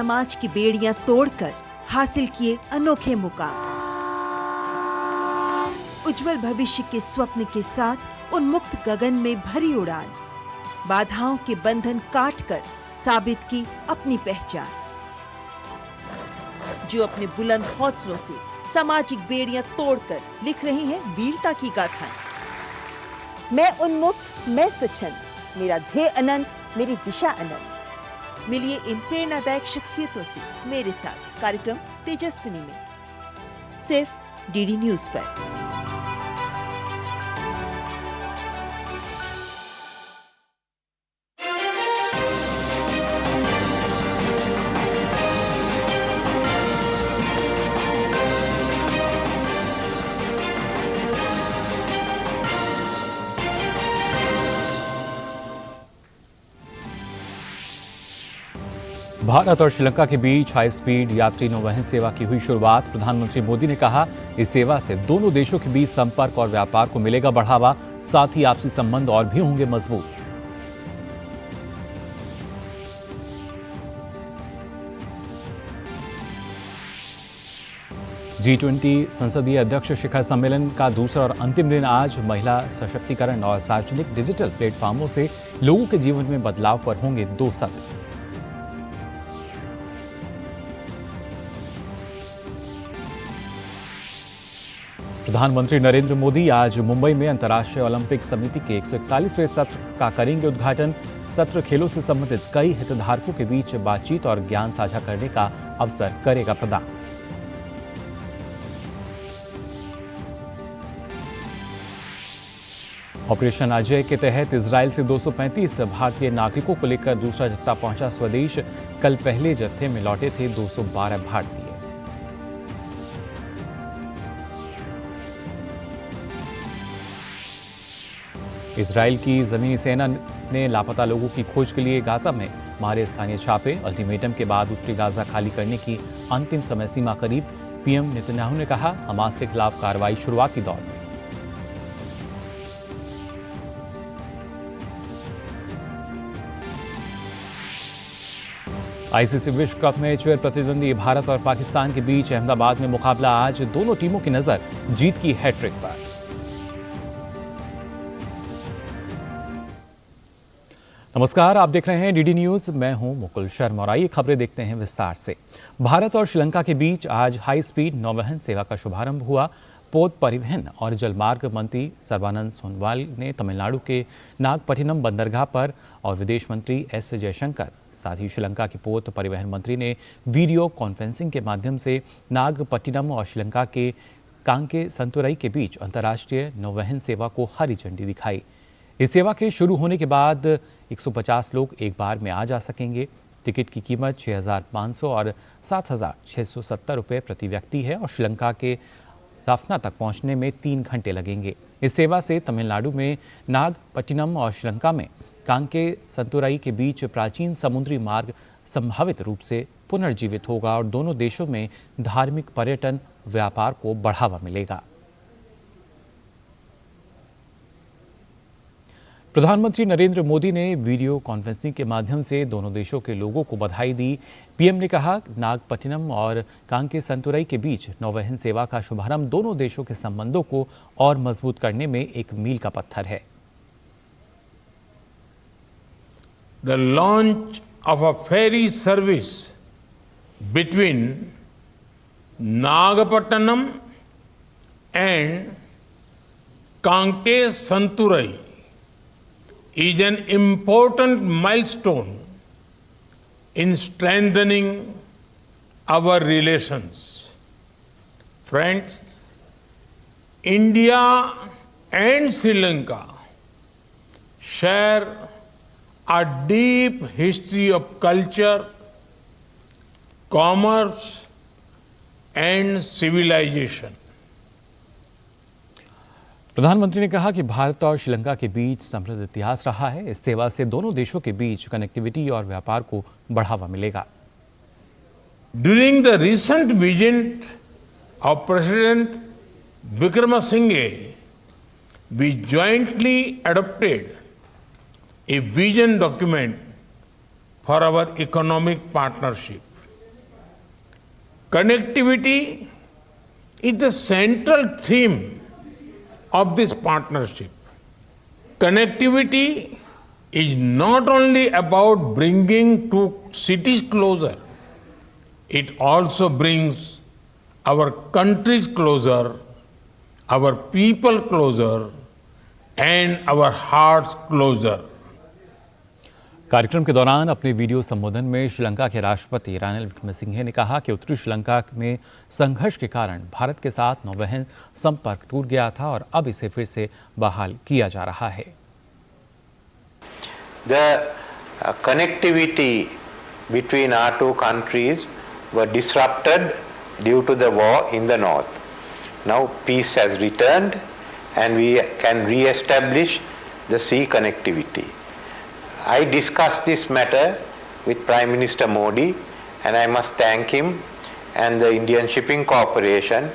समाज की बेड़ियां तोड़कर हासिल किए अनोखे मुकाम। उज्जवल भविष्य के स्वप्न के साथ उन्मुक्त गगन में भरी उड़ान, बाधाओं के बंधन काटकर साबित की अपनी पहचान। जो अपने बुलंद हौसलों से सामाजिक बेड़ियां तोड़कर लिख रही हैं वीरता की गाथाएं। मैं उन्मुक्त, मैं स्वच्छंद, मेरा ध्येय अनंत, मेरी दिशा अनंत। मिलिए इन प्रेरणादायक शख्सियतों से मेरे साथ कार्यक्रम तेजस्विनी में, सिर्फ डीडी न्यूज पर। भारत और श्रीलंका के बीच हाई स्पीड यात्री नौवहन सेवा की हुई शुरुआत। प्रधानमंत्री मोदी ने कहा, इस सेवा से दोनों देशों के बीच संपर्क और व्यापार को मिलेगा बढ़ावा, साथ ही आपसी संबंध और भी होंगे मजबूत। G20 संसदीय अध्यक्ष शिखर सम्मेलन का दूसरा और अंतिम दिन आज महिला सशक्तिकरण और सार्वजनिक डिजिटल प्लेटफॉर्मों से लोगों के जीवन में बदलाव पर होंगे 2 सत्र। प्रधानमंत्री नरेंद्र मोदी आज मुंबई में अंतर्राष्ट्रीय ओलंपिक समिति के 141वें सत्र का करेंगे उद्घाटन। सत्र खेलों से संबंधित कई हितधारकों के बीच बातचीत और ज्ञान साझा करने का अवसर करेगा प्रदान। ऑपरेशन अजय के तहत इजरायल से 235 भारतीय नागरिकों को लेकर दूसरा जत्था पहुंचा स्वदेश। कल पहले जत्थे में लौटे थे 212 भारतीय। इजरायल की जमीनी सेना ने लापता लोगों की खोज के लिए गाजा में मारे स्थानीय छापे। अल्टीमेटम के बाद उत्तरी गाजा खाली करने की अंतिम समय सीमा करीब। पीएम नेतन्याहू ने कहा, हमास के खिलाफ कार्रवाई शुरुआती दौर में। आईसीसी विश्व कप में चिर प्रतिद्वंदी भारत और पाकिस्तान के बीच अहमदाबाद में मुकाबला। आज दोनों टीमों की नजर जीत की हैट्रिक पर। नमस्कार, आप देख रहे हैं डीडी न्यूज। मैं हूं मुकुल शर्मा और आइए खबरें देखते हैं विस्तार से। भारत और श्रीलंका के बीच आज हाई स्पीड नौवहन सेवा का शुभारंभ हुआ। पोत परिवहन और जलमार्ग मंत्री सर्बानंद सोनोवाल ने तमिलनाडु के नागपट्टिनम बंदरगाह पर और विदेश मंत्री एस जयशंकर, साथ ही श्रीलंका के पोत परिवहन मंत्री ने वीडियो कॉन्फ्रेंसिंग के माध्यम से नागपट्टिनम और श्रीलंका के कांके संतुरई के बीच अंतर्राष्ट्रीय नौवहन सेवा को हरी झंडी दिखाई। इस सेवा के शुरू होने के बाद 150 लोग एक बार में आ जा सकेंगे। टिकट की कीमत 6,500 और 7,670 रुपये प्रति व्यक्ति है और श्रीलंका के जाफना तक पहुंचने में 3 घंटे लगेंगे। इस सेवा से तमिलनाडु में नागपट्टिनम और श्रीलंका में कांके संतुरई के बीच प्राचीन समुद्री मार्ग संभावित रूप से पुनर्जीवित होगा और दोनों देशों में धार्मिक पर्यटन व्यापार को बढ़ावा मिलेगा। प्रधानमंत्री नरेंद्र मोदी ने वीडियो कॉन्फ्रेंसिंग के माध्यम से दोनों देशों के लोगों को बधाई दी। पीएम ने कहा, नागपट्टिनम और कांके संतुरई के बीच नौवहन सेवा का शुभारंभ दोनों देशों के संबंधों को और मजबूत करने में एक मील का पत्थर है। The launch of a ferry service between Nagapattinam and Kanke Santurai is an important milestone in strengthening our relations. Friends, India and Sri Lanka share a deep history of culture, commerce and civilization. प्रधानमंत्री ने कहा कि भारत और श्रीलंका के बीच समृद्ध इतिहास रहा है। इस सेवा से दोनों देशों के बीच कनेक्टिविटी और व्यापार को बढ़ावा मिलेगा। During the recent visit of President Wickremesinghe, we jointly adopted a vision document for our economic partnership. Connectivity is the central theme of this partnership. Connectivity is not only about bringing two cities closer, it also brings our countries closer, our people closer, and our hearts closer. कार्यक्रम के दौरान अपने video संबोधन में श्रीलंका के राष्ट्रपति रानिल विक्रमसिंघे ने कहा कि उत्तरी श्रीलंका में संघर्ष के कारण भारत के साथ नौवहन संपर्क टूट गया था और अब इसे फिर से बहाल किया जा रहा है। The connectivity between our two countries were disrupted due to the war in the north. Now peace has returned and we can re-establish the sea connectivity. I discussed this matter with Prime Minister Modi and I must thank him and the Indian Shipping Corporation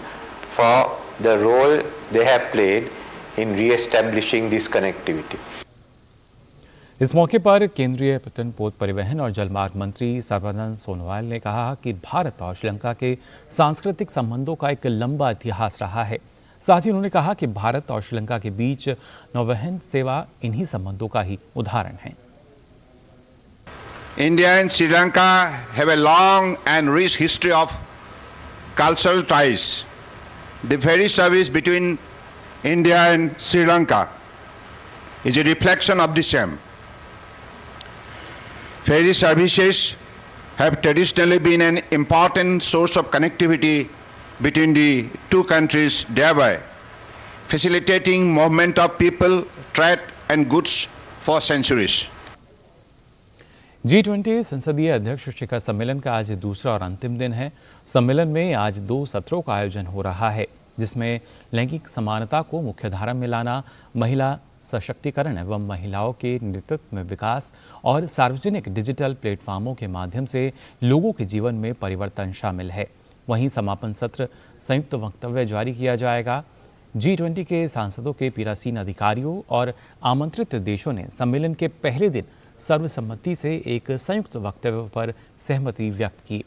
for the role they have played in re-establishing this connectivity. इस मौके पर केंद्रीय पतन पोत परिवहन और जलमार्ग मंत्री सर्बानंद सोनोवाल ने कहा कि भारत और श्रीलंका के सांस्कृतिक संबंधों का एक लंबा इतिहास रहा है। साथ ही उन्होंने कहा कि भारत और श्रीलंका के बीच नौवहन सेवा इन्हीं संबंधों का ही उदाहरण है। India and Sri Lanka have a long and rich history of cultural ties. The ferry service between India and Sri Lanka is a reflection of the same. Ferry services have traditionally been an important source of connectivity between the two countries, thereby facilitating movement of people, trade and goods for centuries. G20 संसदीय अध्यक्ष शिखर सम्मेलन का आज दूसरा और अंतिम दिन है। सम्मेलन में आज 2 सत्रों का आयोजन हो रहा है, जिसमें लैंगिक समानता को मुख्यधारा में लाना, महिला सशक्तिकरण एवं महिलाओं के नेतृत्व में विकास और सार्वजनिक डिजिटल प्लेटफॉर्मों के माध्यम से लोगों के जीवन में परिवर्तन शामिल है। वहीं समापन सत्र संयुक्त वक्तव्य जारी किया जाएगा। G20 के सांसदों के पीठासीन अधिकारियों और आमंत्रित देशों ने सम्मेलन के पहले दिन सर्वसम्मति से एक संयुक्त वक्तव्य पर सहमति व्यक्त की।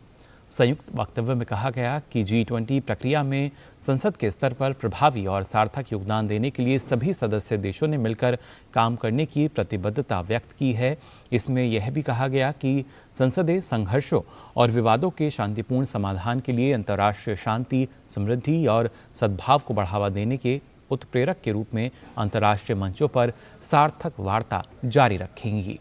संयुक्त वक्तव्य में कहा गया कि G20 प्रक्रिया में संसद के स्तर पर प्रभावी और सार्थक योगदान देने के लिए सभी सदस्य देशों ने मिलकर काम करने की प्रतिबद्धता व्यक्त की है। इसमें यह भी कहा गया कि संसदें संघर्षों और विवादों के शांतिपूर्ण समाधान के लिए अंतर्राष्ट्रीय शांति, समृद्धि और सद्भाव को बढ़ावा देने के उत्प्रेरक के रूप में अंतर्राष्ट्रीय मंचों पर सार्थक वार्ता जारी रखेंगी।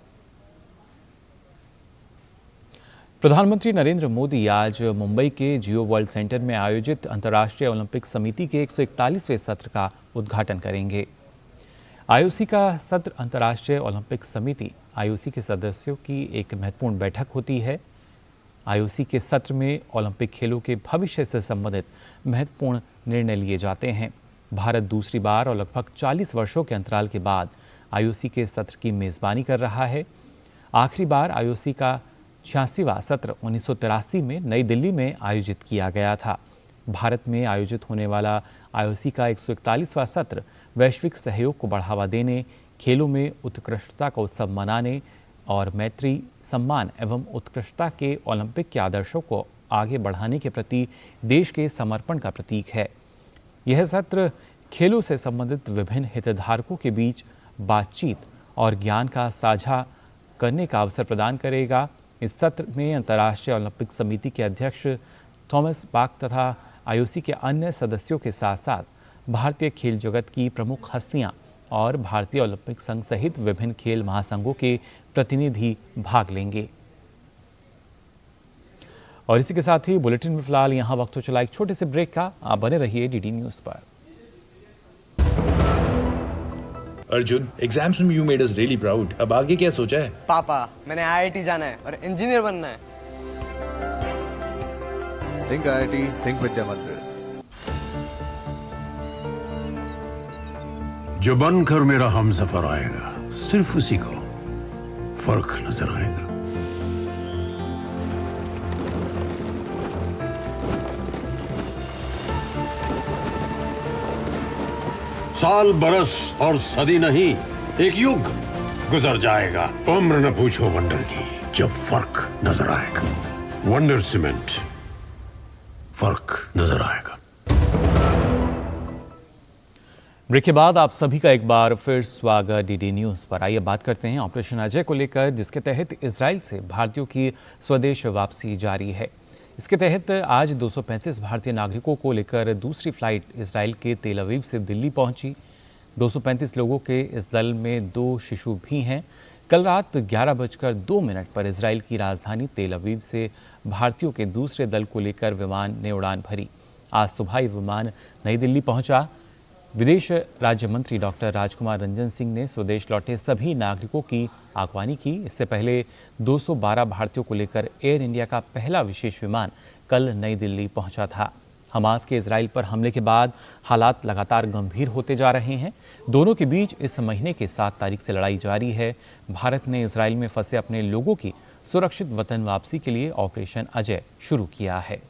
प्रधानमंत्री नरेंद्र मोदी आज मुंबई के जियो वर्ल्ड सेंटर में आयोजित अंतर्राष्ट्रीय ओलंपिक समिति के 141वें सत्र का उद्घाटन करेंगे। आईओसी का सत्र अंतर्राष्ट्रीय ओलंपिक समिति आईओसी के सदस्यों की एक महत्वपूर्ण बैठक होती है। आईओसी के सत्र में ओलंपिक खेलों के भविष्य से संबंधित महत्वपूर्ण निर्णय लिए जाते हैं। भारत दूसरी बार और लगभग 40 वर्षों के अंतराल के बाद आईओसी के सत्र की मेजबानी कर रहा है। आखिरी बार आईओसी का 86वां सत्र 1983 में नई दिल्ली में आयोजित किया गया था। भारत में आयोजित होने वाला आईओसी का 141वां सत्र वैश्विक सहयोग को बढ़ावा देने, खेलों में उत्कृष्टता का उत्सव मनाने और मैत्री, सम्मान एवं उत्कृष्टता के ओलंपिक के आदर्शों को आगे बढ़ाने के प्रति देश के समर्पण का प्रतीक है। यह सत्र खेलों से संबंधित विभिन्न हितधारकों के बीच बातचीत और ज्ञान का साझा करने का अवसर प्रदान करेगा। इस सत्र में अंतर्राष्ट्रीय ओलंपिक समिति के अध्यक्ष थॉमस बाक तथा आईओसी के अन्य सदस्यों के साथ साथ भारतीय खेल जगत की प्रमुख हस्तियां और भारतीय ओलंपिक संघ सहित विभिन्न खेल महासंघों के प्रतिनिधि भाग लेंगे। और इसी के साथ ही बुलेटिन में फिलहाल यहाँ वक्त हो चला एक छोटे से ब्रेक का। आप बने रहिए डीडी न्यूज पर। अर्जुन, एग्जाम्स में you made us really proud. अब आगे क्या सोचा है? पापा, मैंने आईआईटी जाना है और इंजीनियर बनना है। थिंक आईआईटी, थिंक विद्या मंदिर। जो बनकर मेरा हमसफर आएगा, सिर्फ उसी को फर्क नजर आएगा। साल, बरस और सदी नहीं, एक युग गुजर जाएगा। उम्र न पूछो वंडर की, जब फर्क नजर आएगा। वंडर सीमेंट, फर्क नजर आएगा। ब्रेक के बाद आप सभी का एक बार फिर स्वागत डीडी न्यूज पर। आइए बात करते हैं ऑपरेशन अजय को लेकर, जिसके तहत इजराइल से भारतीयों की स्वदेश वापसी जारी है। इसके तहत आज 235 भारतीय नागरिकों को लेकर दूसरी फ्लाइट इजराइल के तेल अवीव से दिल्ली पहुंची। 235 लोगों के इस दल में 2 शिशु भी हैं। कल रात 11:02 पर इजराइल की राजधानी तेल अवीव से भारतीयों के दूसरे दल को लेकर विमान ने उड़ान भरी। आज सुबह ये विमान नई दिल्ली पहुंचा। विदेश राज्य मंत्री डॉक्टर राजकुमार रंजन सिंह ने स्वदेश लौटे सभी नागरिकों की आगवानी की। इससे पहले 212 भारतीयों को लेकर एयर इंडिया का पहला विशेष विमान कल नई दिल्ली पहुंचा था। हमास के इजराइल पर हमले के बाद हालात लगातार गंभीर होते जा रहे हैं। दोनों के बीच इस महीने के 7 तारीख से लड़ाई जारी है। भारत ने इजराइल में फंसे अपने लोगों की सुरक्षित वतन वापसी के लिए ऑपरेशन अजय शुरू किया है।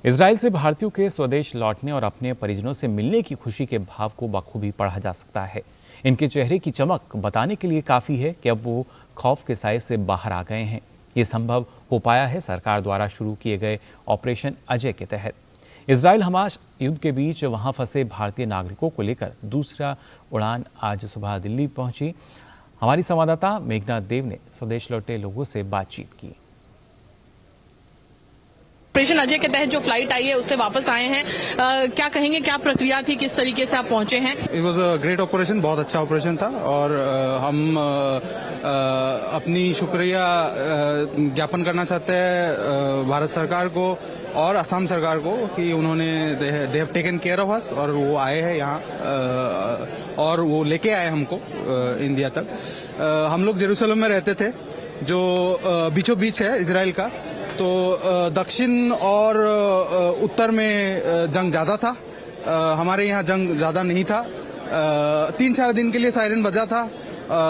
इजराइल से भारतीयों के स्वदेश लौटने और अपने परिजनों से मिलने की खुशी के भाव को बखूबी पढ़ा जा सकता है। इनके चेहरे की चमक बताने के लिए काफ़ी है कि अब वो खौफ के साए से बाहर आ गए हैं। ये संभव हो पाया है सरकार द्वारा शुरू किए गए ऑपरेशन अजय के तहत। इजराइल हमास युद्ध के बीच वहां फंसे भारतीय नागरिकों को लेकर दूसरा उड़ान आज सुबह दिल्ली पहुंची। हमारी संवाददाता मेघना देव ने स्वदेश लौटे लोगों से बातचीत की। ऑपरेशन अजय के तहत जो फ्लाइट आई है उससे वापस आए हैं, क्या कहेंगे, क्या प्रक्रिया थी, किस तरीके से आप पहुंचे हैं? It was a great operation, बहुत अच्छा ऑपरेशन था और हम अपनी शुक्रिया ज्ञापन करना चाहते हैं भारत सरकार को और असम सरकार को कि उन्होंने they have taken care of us और वो आए हैं यहाँ और वो लेके आए हमको इंडिया तक। हम लोग जेरूसलम में रहते थे जो बीचों बीच है इजराइल का, तो दक्षिण और उत्तर में जंग ज़्यादा था, हमारे यहाँ जंग ज़्यादा नहीं था। 3-4 दिन के लिए सायरन बजा था,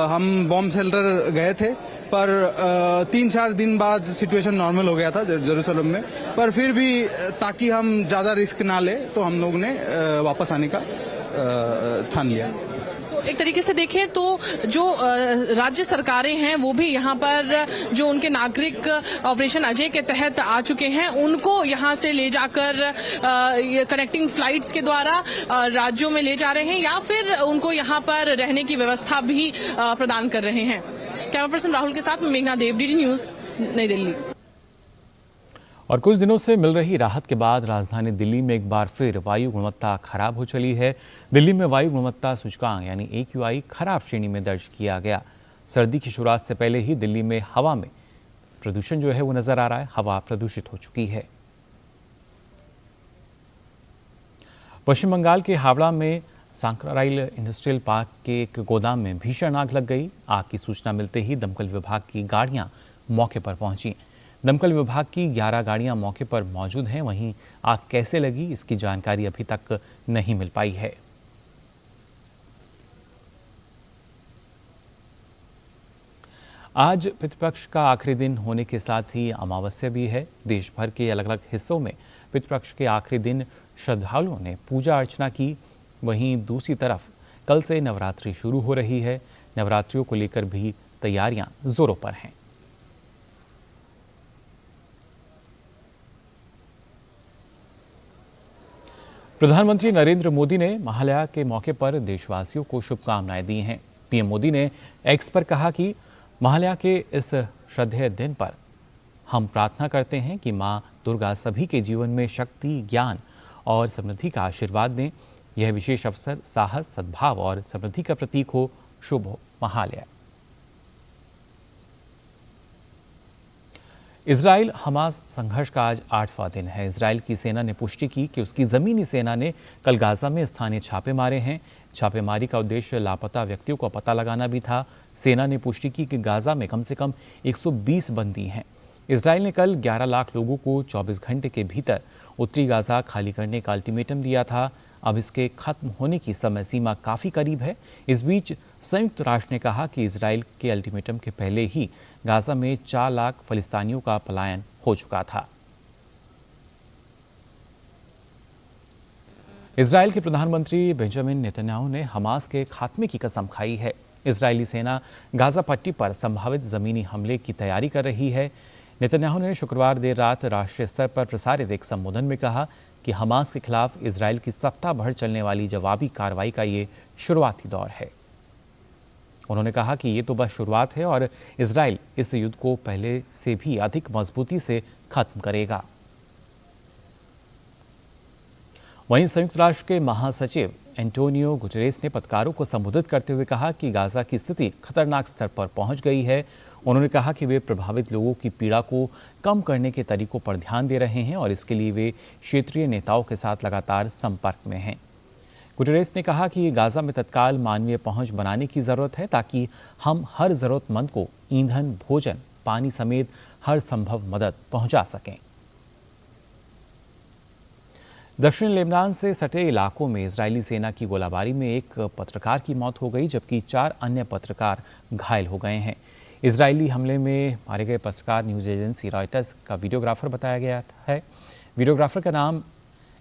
हम बॉम्ब शेल्टर गए थे, पर 3-4 दिन बाद सिचुएशन नॉर्मल हो गया था जेरूसलम में। पर फिर भी ताकि हम ज़्यादा रिस्क ना ले तो हम लोग ने वापस आने का ठान लिया। एक तरीके से देखें तो जो राज्य सरकारें हैं वो भी यहाँ पर जो उनके नागरिक ऑपरेशन अजय के तहत आ चुके हैं उनको यहाँ से ले जाकर कनेक्टिंग फ्लाइट्स के द्वारा राज्यों में ले जा रहे हैं या फिर उनको यहाँ पर रहने की व्यवस्था भी प्रदान कर रहे हैं। कैमरा पर्सन राहुल के साथ में मेघना देव, डीडी न्यूज, नई दिल्ली। और कुछ दिनों से मिल रही राहत के बाद राजधानी दिल्ली में एक बार फिर वायु गुणवत्ता खराब हो चली है। दिल्ली में वायु गुणवत्ता सूचकांक यानी AQI खराब श्रेणी में दर्ज किया गया। सर्दी की शुरुआत से पहले ही दिल्ली में हवा में प्रदूषण जो है वो नजर आ रहा है। हवा प्रदूषित हो चुकी है। पश्चिम बंगाल के हावड़ा में सांकराइल इंडस्ट्रियल पार्क के एक गोदाम में भीषण आग लग गई। आग की सूचना मिलते ही दमकल विभाग की गाड़ियां मौके पर पहुंची। दमकल विभाग की 11 गाड़ियां मौके पर मौजूद हैं। वहीं आग कैसे लगी इसकी जानकारी अभी तक नहीं मिल पाई है। आज पितृपक्ष का आखिरी दिन होने के साथ ही अमावस्या भी है। देश भर के अलग अलग हिस्सों में पितृपक्ष के आखिरी दिन श्रद्धालुओं ने पूजा अर्चना की। वहीं दूसरी तरफ कल से नवरात्रि शुरू हो रही है। नवरात्रियों को लेकर भी तैयारियां जोरों पर हैं। प्रधानमंत्री नरेंद्र मोदी ने महालया के मौके पर देशवासियों को शुभकामनाएं दी हैं। पीएम मोदी ने एक्स पर कहा कि महालया के इस श्रद्धेय दिन पर हम प्रार्थना करते हैं कि मां दुर्गा सभी के जीवन में शक्ति, ज्ञान और समृद्धि का आशीर्वाद दें। यह विशेष अवसर साहस, सद्भाव और समृद्धि का प्रतीक हो। शुभ हो महालया। इजराइल हमास संघर्ष का आज 8वां दिन है। इजराइल की सेना ने पुष्टि की कि उसकी जमीनी सेना ने कल गाजा में स्थानीय छापे मारे हैं। छापेमारी का उद्देश्य लापता व्यक्तियों का पता लगाना भी था। सेना ने पुष्टि की कि गाजा में कम से कम 120 बंदी हैं। इजराइल ने कल 11 लाख लोगों को 24 घंटे के भीतर उत्तरी गाजा खाली करने का अल्टीमेटम दिया था। अब इसके खत्म होने की समय सीमा काफ़ी करीब है। इस बीच संयुक्त राष्ट्र ने कहा कि इजराइल के अल्टीमेटम के पहले ही गाजा में 4 लाख फलिस्तीनियों का पलायन हो चुका था। इजराइल के प्रधानमंत्री बेंजामिन नेतन्याहू ने हमास के खात्मे की कसम खाई है। इजरायली सेना गाजा पट्टी पर संभावित जमीनी हमले की तैयारी कर रही है। नेतन्याहू ने शुक्रवार देर रात राष्ट्रीय स्तर पर प्रसारित एक संबोधन में कहा कि हमास के खिलाफ इजरायल की सप्ताह भर चलने वाली जवाबी कार्रवाई का ये शुरुआती दौर है। उन्होंने कहा कि ये तो बस शुरुआत है और इजरायल इस युद्ध को पहले से भी अधिक मजबूती से खत्म करेगा। वहीं संयुक्त राष्ट्र के महासचिव एंटोनियो गुटेरेस ने पत्रकारों को संबोधित करते हुए कहा कि गाजा की स्थिति खतरनाक स्तर पर पहुंच गई है। उन्होंने कहा कि वे प्रभावित लोगों की पीड़ा को कम करने के तरीकों पर ध्यान दे रहे हैं और इसके लिए वे क्षेत्रीय नेताओं के साथ लगातार संपर्क में हैं। गुटेरेस ने कहा कि गाजा में तत्काल मानवीय पहुंच बनाने की जरूरत है ताकि हम हर जरूरतमंद को ईंधन, भोजन, पानी समेत हर संभव मदद पहुंचा सकें। दक्षिण लेबनान से सटे इलाकों में इजरायली सेना की गोलाबारी में एक पत्रकार की मौत हो गई जबकि 4 अन्य पत्रकार घायल हो गए हैं। इजरायली हमले में मारे गए पत्रकार न्यूज एजेंसी रॉयटर्स का वीडियोग्राफर बताया गया है। वीडियोग्राफर का नाम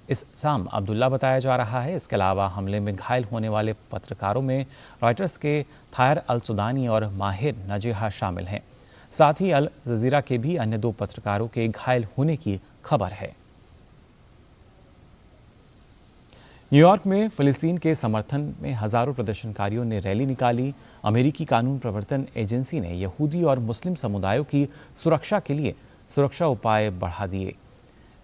इस्साम अब्दुल्ला बताया जा रहा है। इसके अलावा हमले में घायल होने वाले पत्रकारों में रॉयटर्स के थायर अल सुदानी और माहिर नजेहा शामिल हैं। साथ ही अल जजीरा के भी अन्य 2 पत्रकारों के घायल होने की खबर है। न्यूयॉर्क में फिलिस्तीन के समर्थन में हजारों प्रदर्शनकारियों ने रैली निकाली। अमेरिकी कानून प्रवर्तन एजेंसी ने यहूदी और मुस्लिम समुदायों की सुरक्षा के लिए सुरक्षा उपाय बढ़ा दिए।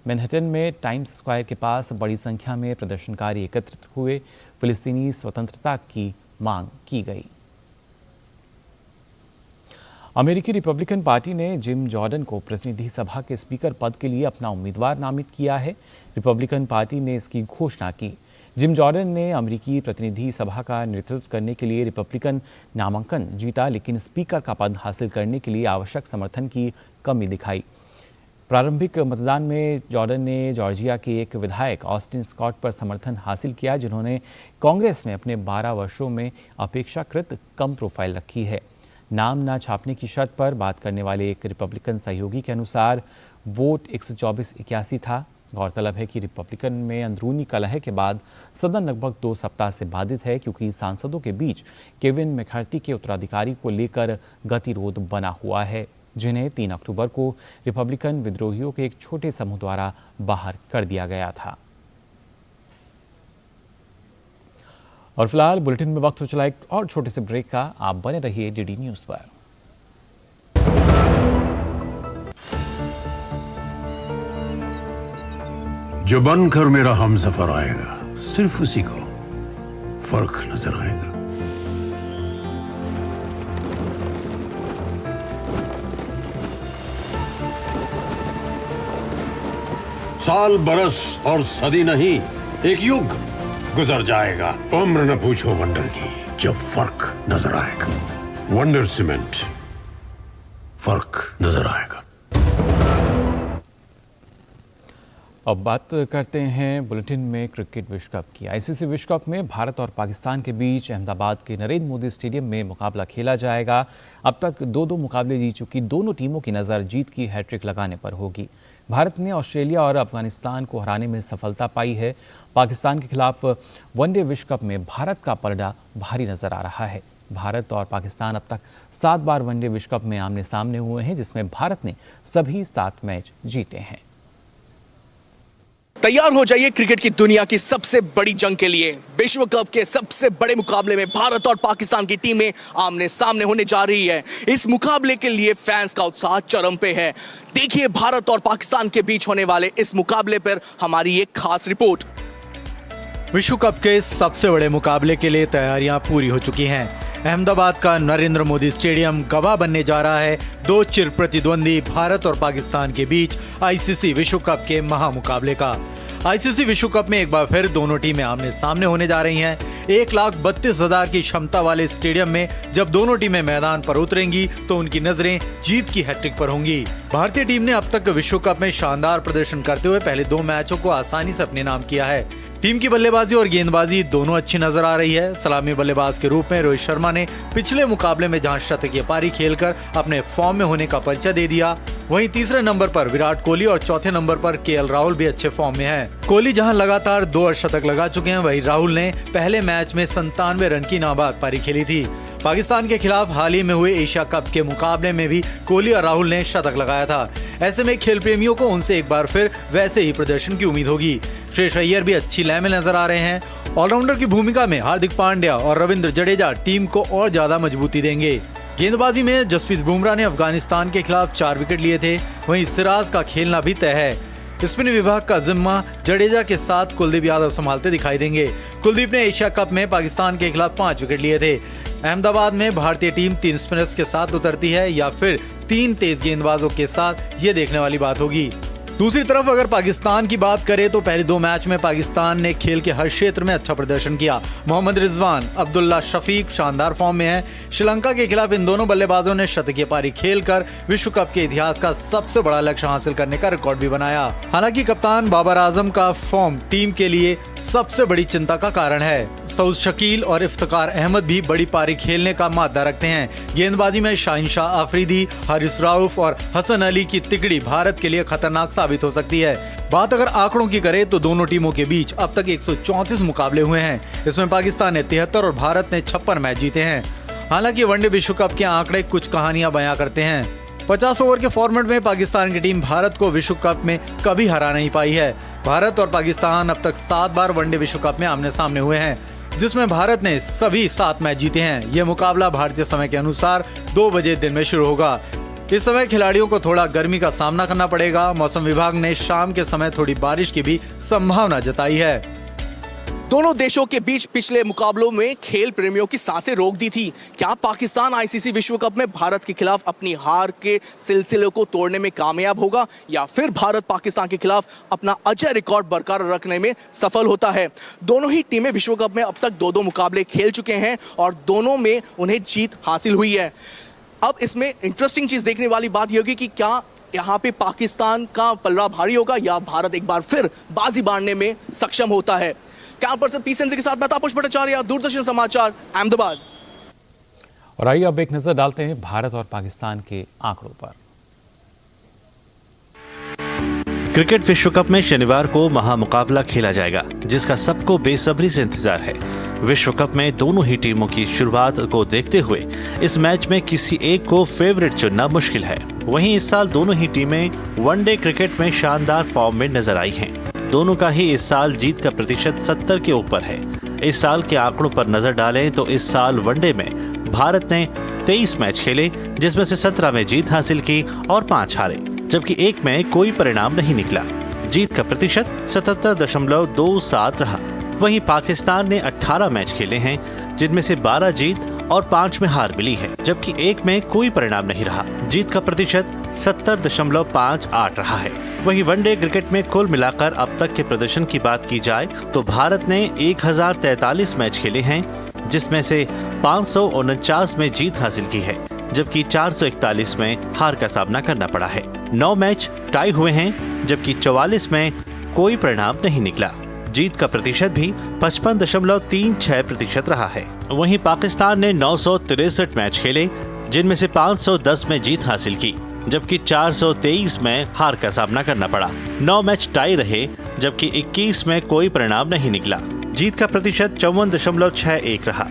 मैनहट्टन में टाइम्स स्क्वायर के पास बड़ी संख्या में प्रदर्शनकारी एकत्रित हुए। फिलिस्तीनी स्वतंत्रता की मांग की गई। अमेरिकी रिपब्लिकन पार्टी ने जिम जॉर्डन को प्रतिनिधि सभा के स्पीकर पद के लिए अपना उम्मीदवार नामित किया है। रिपब्लिकन पार्टी ने इसकी घोषणा की। जिम जॉर्डन ने अमेरिकी प्रतिनिधि सभा का नेतृत्व करने के लिए रिपब्लिकन नामांकन जीता, लेकिन स्पीकर का पद हासिल करने के लिए आवश्यक समर्थन की कमी दिखाई। प्रारंभिक मतदान में जॉर्डन ने जॉर्जिया के एक विधायक ऑस्टिन स्कॉट पर समर्थन हासिल किया, जिन्होंने कांग्रेस में अपने 12 वर्षों में अपेक्षाकृत कम प्रोफाइल रखी है। नाम न छापने की शर्त पर बात करने वाले एक रिपब्लिकन सहयोगी के अनुसार वोट 124-81 था। गौरतलब है कि रिपब्लिकन में अंदरूनी कलह के बाद सदन लगभग 2 सप्ताह से बाधित है, क्योंकि सांसदों के बीच केविन मैकार्थी के उत्तराधिकारी को लेकर गतिरोध बना हुआ है, जिन्हें 3 अक्टूबर को रिपब्लिकन विद्रोहियों के एक छोटे समूह द्वारा बाहर कर दिया गया था। और फिलहाल बुलेटिन में वक्त हो चला एक और छोटे से ब्रेक का। आप बने रहिए डीडी न्यूज पर। जो बनकर मेरा हमसफर आएगा, सिर्फ उसी को फर्क नजर आएगा। साल, बरस और सदी नहीं, एक युग गुजर जाएगा। उम्र न पूछो वंडर की, जब फर्क नजर आएगा। वंडर सीमेंट, फर्क नजर आएगा। अब बात करते हैं बुलेटिन में क्रिकेट विश्व कप की। आईसीसी विश्व कप में भारत और पाकिस्तान के बीच अहमदाबाद के नरेंद्र मोदी स्टेडियम में मुकाबला खेला जाएगा। अब तक 2-2 मुकाबले जीत चुकी दोनों टीमों की नज़र जीत की हैट्रिक लगाने पर होगी। भारत ने ऑस्ट्रेलिया और अफगानिस्तान को हराने में सफलता पाई है। पाकिस्तान के खिलाफ वनडे विश्व कप में भारत का पलड़ा भारी नजर आ रहा है। भारत और पाकिस्तान अब तक 7 बार वनडे विश्व कप में आमने सामने हुए हैं, जिसमें भारत ने सभी 7 मैच जीते हैं। तैयार हो जाइए क्रिकेट की दुनिया की सबसे बड़ी जंग के लिए। विश्व कप के सबसे बड़े मुकाबले में भारत और पाकिस्तान की टीमें आमने सामने होने जा रही है। इस मुकाबले के लिए फैंस का उत्साह चरम पे है। देखिए भारत और पाकिस्तान के बीच होने वाले इस मुकाबले पर हमारी एक खास रिपोर्ट। विश्व कप के सबसे बड़े मुकाबले के लिए तैयारियां पूरी हो चुकी हैं। अहमदाबाद का नरेंद्र मोदी स्टेडियम गवाह बनने जा रहा है 2 चिर प्रतिद्वंदी भारत और पाकिस्तान के बीच आईसीसी विश्व कप के महामुकाबले का। आईसीसी विश्व कप में एक बार फिर दोनों टीमें आमने सामने होने जा रही हैं। 1,32,000 की क्षमता वाले स्टेडियम में जब दोनों टीमें मैदान पर उतरेंगी तो उनकी नजरें जीत की हैट्रिक पर होंगी। भारतीय टीम ने अब तक विश्व कप में शानदार प्रदर्शन करते हुए पहले 2 मैचों को आसानी से अपने नाम किया है। टीम की बल्लेबाजी और गेंदबाजी दोनों अच्छी नजर आ रही है। सलामी बल्लेबाज के रूप में रोहित शर्मा ने पिछले मुकाबले में जहां शतकीय पारी खेलकर अपने फॉर्म में होने का परिचय दे दिया, वहीं तीसरे नंबर पर विराट कोहली और चौथे नंबर पर केएल राहुल भी अच्छे फॉर्म में हैं। कोहली जहां लगातार 2 अर्धशतक लगा चुके हैं, वहीं राहुल ने पहले मैच में 97 रन की नाबाद पारी खेली थी। पाकिस्तान के खिलाफ हाल ही में हुए एशिया कप के मुकाबले में भी कोहली और राहुल ने शतक लगाया था। ऐसे में खेल प्रेमियों को उनसे एक बार फिर वैसे ही प्रदर्शन की उम्मीद होगी। श्रेयस अय्यर भी अच्छी लय में नजर आ रहे हैं। ऑलराउंडर की भूमिका में हार्दिक पांड्या और रविंद्र जडेजा टीम को और ज्यादा मजबूती देंगे। गेंदबाजी में जसप्रीत बुमराह ने अफगानिस्तान के खिलाफ 4 विकेट लिए थे। वहीं सिराज का खेलना भी तय है। स्पिन विभाग का जिम्मा जडेजा के साथ कुलदीप यादव संभालते दिखाई देंगे। कुलदीप ने एशिया कप में पाकिस्तान के खिलाफ 5 विकेट लिए थे। अहमदाबाद में भारतीय टीम 3 स्पिनर्स के साथ उतरती है या फिर 3 तेज गेंदबाजों के साथ, ये देखने वाली बात होगी। दूसरी तरफ अगर पाकिस्तान की बात करें तो पहले 2 मैच में पाकिस्तान ने खेल के हर क्षेत्र में अच्छा प्रदर्शन किया। मोहम्मद रिजवान, अब्दुल्ला शफीक शानदार फॉर्म में है। श्रीलंका के खिलाफ इन दोनों बल्लेबाजों ने शतकीय पारी खेलकर विश्व कप के इतिहास का सबसे बड़ा लक्ष्य हासिल करने का रिकॉर्ड भी बनाया। हालांकि कप्तान बाबर आजम का फॉर्म टीम के लिए सबसे बड़ी चिंता का कारण है। सऊद शकील और इफ्तिकार अहमद भी बड़ी पारी खेलने का मादा रखते हैं। गेंदबाजी में शाहीन शाह आफरीदी, हारिस राउफ और हसन अली की तिकड़ी भारत के लिए खतरनाक साबित हो सकती है। बात अगर आंकड़ों की करें तो दोनों टीमों के बीच अब तक 134 मुकाबले हुए हैं। इसमें पाकिस्तान ने 73 और भारत ने 56 मैच जीते हैं। हालांकि वनडे विश्व कप के आंकड़े कुछ कहानियां बयां करते हैं। 50 ओवर के फॉर्मेट में पाकिस्तान की टीम भारत को विश्व कप में कभी हरा नहीं पाई है। भारत और पाकिस्तान अब तक 7 बार वनडे विश्व कप में आमने सामने हुए हैं, जिसमें भारत ने सभी 7 मैच जीते हैं। यह मुकाबला भारतीय समय के अनुसार 2 बजे दिन में शुरू होगा। इस समय खिलाड़ियों को थोड़ा गर्मी का सामना करना पड़ेगा। मौसम विभाग ने शाम के समय थोड़ी बारिश की भी संभावना जताई है। दोनों देशों के बीच पिछले मुकाबलों में खेल प्रेमियों की सांसें रोक दी थी। क्या पाकिस्तान आईसीसी विश्व कप में भारत के खिलाफ अपनी हार के सिलसिले को तोड़ने में कामयाब होगा या फिर भारत पाकिस्तान के खिलाफ अपना अजय रिकॉर्ड बरकरार रखने में सफल होता है? दोनों ही टीमें विश्व कप में अब तक 2-2 मुकाबले खेल चुके हैं और दोनों में उन्हें जीत हासिल हुई है। अब इसमें इंटरेस्टिंग चीज देखने वाली बात यह होगी कि क्या यहाँ पे पाकिस्तान का पलड़ा भारी होगा या भारत एक बार फिर बाजी बांधने में सक्षम होता है। कैमरा पर्सन पी सेंद्र के साथ मैं तापस भट्टाचार्य, दूरदर्शन समाचार, अहमदाबाद। और आइए अब एक नजर डालते हैं भारत और पाकिस्तान के आंकड़ों पर। क्रिकेट विश्व कप में शनिवार को महामुकाबला खेला जाएगा, जिसका सबको बेसब्री से इंतजार है। विश्व कप में दोनों ही टीमों की शुरुआत को देखते हुए इस मैच में किसी एक को फेवरेट चुनना मुश्किल है। वहीं इस साल दोनों ही टीमें वनडे क्रिकेट में शानदार फॉर्म में नजर आई हैं। दोनों का ही इस साल जीत का प्रतिशत 70 के ऊपर है। इस साल के आंकड़ों पर नजर डालें तो इस साल वनडे में भारत ने 23 मैच खेले, जिसमें से 17 में जीत हासिल की और 5 हारे, जबकि एक में कोई परिणाम नहीं निकला। जीत का प्रतिशत 77.27 रहा। वहीं पाकिस्तान ने 18 मैच खेले हैं, जिनमें से 12 जीत और 5 में हार मिली है, जबकि एक में कोई परिणाम नहीं रहा। जीत का प्रतिशत 70.58 रहा है। वहीं वनडे क्रिकेट में कुल मिलाकर अब तक के प्रदर्शन की बात की जाए तो भारत ने 1043 मैच खेले हैं, जिसमें से 549 में जीत हासिल की है, जबकि 441 में हार का सामना करना पड़ा है। 9 मैच टाई हुए हैं, जबकि 44 में कोई परिणाम नहीं निकला। जीत का प्रतिशत भी 55.36% रहा है। वहीं पाकिस्तान ने 963 मैच खेले, जिनमें से 510 में जीत हासिल की, जबकि 423 में हार का सामना करना पड़ा। 9 मैच टाई रहे, जबकि 21 में कोई परिणाम नहीं निकला। जीत का प्रतिशत 54.61 रहा।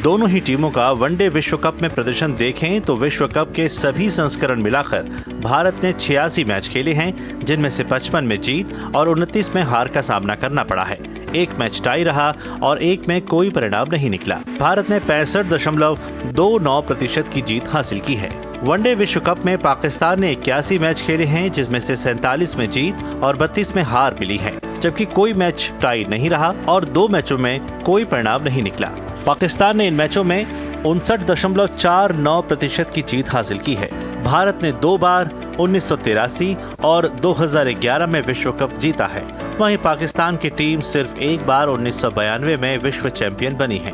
दोनों ही टीमों का वनडे विश्व कप में प्रदर्शन देखें तो विश्व कप के सभी संस्करण मिलाकर भारत ने 86 मैच खेले हैं, जिनमें से 55 में जीत और 29 में हार का सामना करना पड़ा है। एक मैच टाई रहा और एक में कोई परिणाम नहीं निकला। भारत ने 65.29% की जीत हासिल की है। वनडे विश्व कप में पाकिस्तान ने 81 मैच खेले हैं, जिसमें से 47 में जीत और 32 में हार मिली है, जबकि कोई मैच टाई नहीं रहा और 2 मैचों में कोई परिणाम नहीं निकला। पाकिस्तान ने इन मैचों में 59.49% की जीत हासिल की है। भारत ने 2 बार 1983 और 2011 में विश्व कप जीता है। वहीं पाकिस्तान की टीम सिर्फ एक बार 1992 में विश्व चैंपियन बनी है।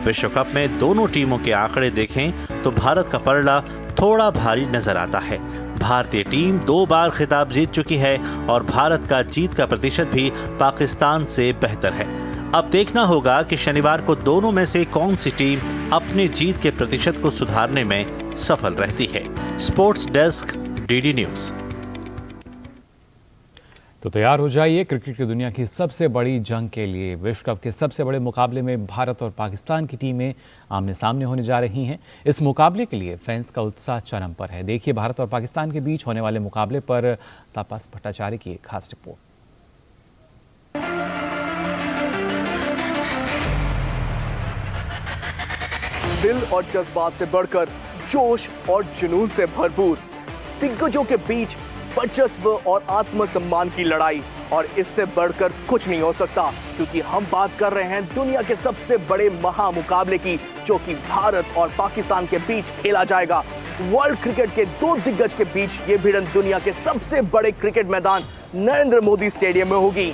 विश्व कप में दोनों टीमों के आंकड़े देखें तो भारत का पलड़ा थोड़ा भारी नजर आता है। भारतीय टीम 2 बार खिताब जीत चुकी है और भारत का जीत का प्रतिशत भी पाकिस्तान से बेहतर है। अब देखना होगा कि शनिवार को दोनों में से कौन सी टीम अपने जीत के प्रतिशत को सुधारने में सफल रहती है। Sports desk, DD news. तो तैयार हो जाइए क्रिकेट की दुनिया की सबसे बड़ी जंग के लिए। विश्व कप के सबसे बड़े मुकाबले में भारत और पाकिस्तान की टीमें आमने सामने होने जा रही हैं। इस मुकाबले के लिए फैंस का उत्साह चरम पर है। देखिए भारत और पाकिस्तान के बीच होने वाले मुकाबले पर तापस भट्टाचार्य की एक खास रिपोर्ट। दिल और जज्बात से बढ़कर जोश और जुनून से भरपूर दिग्गजों के बीच वर्चस्व और आत्मसम्मान की लड़ाई, और इससे बढ़कर कुछ नहीं हो सकता, क्योंकि हम बात कर रहे हैं दुनिया के सबसे बड़े महामुकाबले की, जो कि भारत और पाकिस्तान के बीच खेला जाएगा। वर्ल्ड क्रिकेट के दो दिग्गज के बीच ये भिड़ंत दुनिया के सबसे बड़े क्रिकेट मैदान नरेंद्र मोदी स्टेडियम में होगी।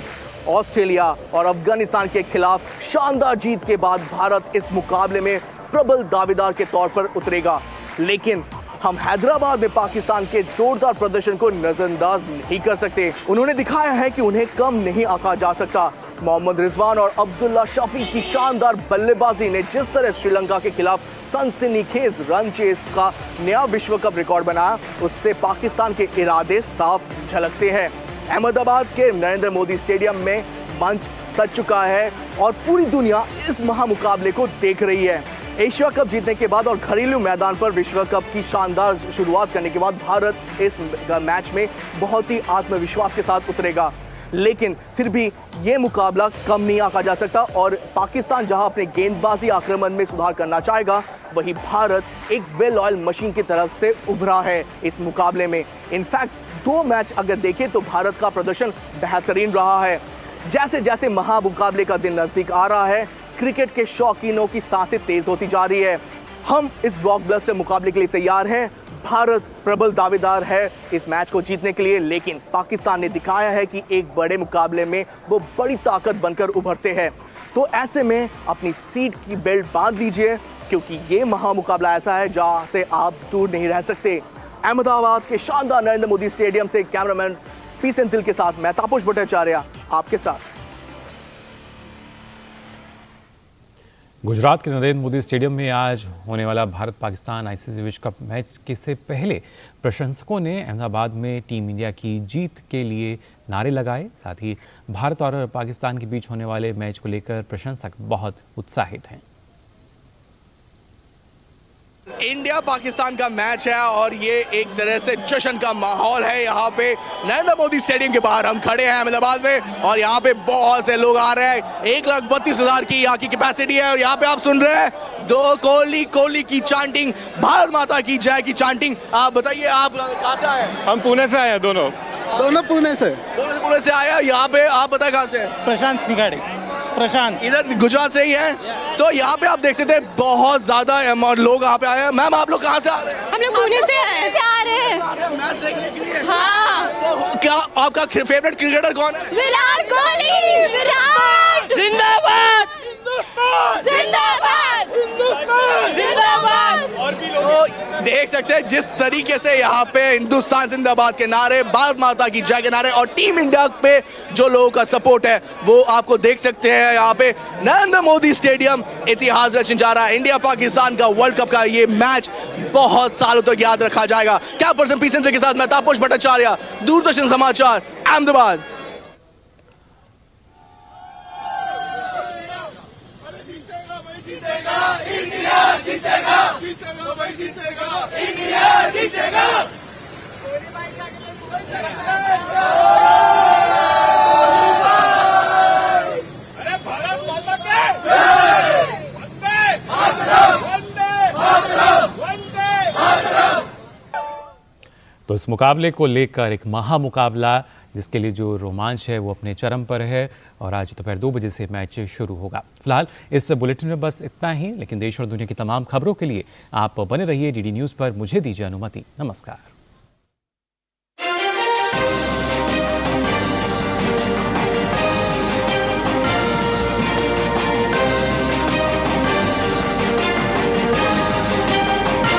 ऑस्ट्रेलिया और अफगानिस्तान के खिलाफ शानदार जीत के बाद भारत इस मुकाबले में प्रबल दावेदार के तौर पर उतरेगा, लेकिन हम हैदराबाद में पाकिस्तान के जोरदार प्रदर्शन को नजरअंदाज नहीं कर सकते। उन्होंने दिखाया है कि उन्हें कम नहीं आंका जा सकता। मोहम्मद रिजवान और अब्दुल्ला शफी की शानदार बल्लेबाजी ने जिस तरह श्रीलंका के खिलाफ सनसनीखेज रन चेस का नया विश्व कप रिकॉर्ड बनाया, उससे पाकिस्तान के इरादे साफ झलकते हैं। अहमदाबाद के नरेंद्र मोदी स्टेडियम में मंच सज चुका है और पूरी दुनिया इस महामुकाबले को देख रही है। एशिया कप जीतने के बाद और घरेलू मैदान पर विश्व कप की शानदार शुरुआत करने के बाद भारत इस मैच में बहुत ही आत्मविश्वास के साथ उतरेगा, लेकिन फिर भी ये मुकाबला कम नहीं आंका जा सकता। और पाकिस्तान जहां अपने गेंदबाजी आक्रमण में सुधार करना चाहेगा, वहीं भारत एक वेल ऑयल मशीन की तरफ से उभरा है इस मुकाबले में। इनफैक्ट दो मैच अगर देखें तो भारत का प्रदर्शन बेहतरीन रहा है। जैसे जैसे महामुकाबले का दिन नजदीक आ रहा है, क्रिकेट के शौकीनों की सांसें तेज होती जा रही है। हम इस ब्लॉकबस्टर मुकाबले के लिए तैयार हैं। भारत प्रबल दावेदार है इस मैच को जीतने के लिए, लेकिन पाकिस्तान ने दिखाया है कि एक बड़े मुकाबले में वो बड़ी ताकत बनकर उभरते हैं। तो ऐसे में अपनी सीट की बेल्ट बांध लीजिए, क्योंकि ये महामुकाबला ऐसा है जहां से आप दूर नहीं रह सकते। अहमदाबाद के शानदार नरेंद्र मोदी स्टेडियम से कैमरामैन पी सेंथिल के साथ मैं तापस भट्टाचार्य आपके साथ। गुजरात के नरेंद्र मोदी स्टेडियम में आज होने वाला भारत पाकिस्तान आईसीसी विश्व कप मैच के से पहले प्रशंसकों ने अहमदाबाद में टीम इंडिया की जीत के लिए नारे लगाए। साथ ही भारत और पाकिस्तान के बीच होने वाले मैच को लेकर प्रशंसक बहुत उत्साहित हैं। इंडिया पाकिस्तान का मैच है और ये एक तरह से जश्न का माहौल है। यहाँ पे नरेंद्र मोदी स्टेडियम के बाहर हम खड़े हैं अहमदाबाद में, और यहाँ पे बहुत से लोग आ रहे हैं। 1,32,000 की यहाँ की कैपेसिटी है, और यहाँ पे आप सुन रहे हैं दो कोहली की चांटिंग, भारत माता की जय की चांटिंग। आप बताइए, आप कहाँ से आए? हम पुणे से आए हैं, दोनों पुणे से आए हैं। यहाँ पे आप बताए कहाँ से? प्रशांत निगाड़ी। प्रशांत इधर गुजरात से ही है। तो यहाँ पे आप देख सकते हैं बहुत ज्यादा लोग यहाँ पे आए हैं। मैम आप लोग कहाँ से आ रहे हैं? हम लोग पुणे से आ रहे हैं मैच देखने के लिए। हाँ। तो क्या आपका फेवरेट क्रिकेटर कौन है? विराट कोहली। विराट जिंदाबाद, जिंदाबाद, जिंदाबाद। तो देख सकते हैं जिस तरीके से यहाँ पे हिंदुस्तान जिंदाबाद के नारे, भारत माता की जय के नारे और टीम इंडिया पे जो लोगों का सपोर्ट है वो आपको देख सकते हैं। यहाँ पे नरेंद्र मोदी स्टेडियम इतिहास रचने जा रहा है। इंडिया पाकिस्तान का वर्ल्ड कप का ये मैच बहुत सालों तक याद रखा जाएगा। क्या पर्सन पी सेंथिल के साथ मैं तापस भट्टाचार्य, दूरदर्शन समाचार, अहमदाबाद। तो इस मुकाबले को लेकर एक महामुकाबला जिसके लिए जो रोमांच है वो अपने चरम पर है, और आज दोपहर 2 बजे से मैच शुरू होगा। फिलहाल इस बुलेटिन में बस इतना ही, लेकिन देश और दुनिया की तमाम खबरों के लिए आप बने रहिए डीडी न्यूज़ पर। मुझे दीजिए अनुमति। नमस्कार।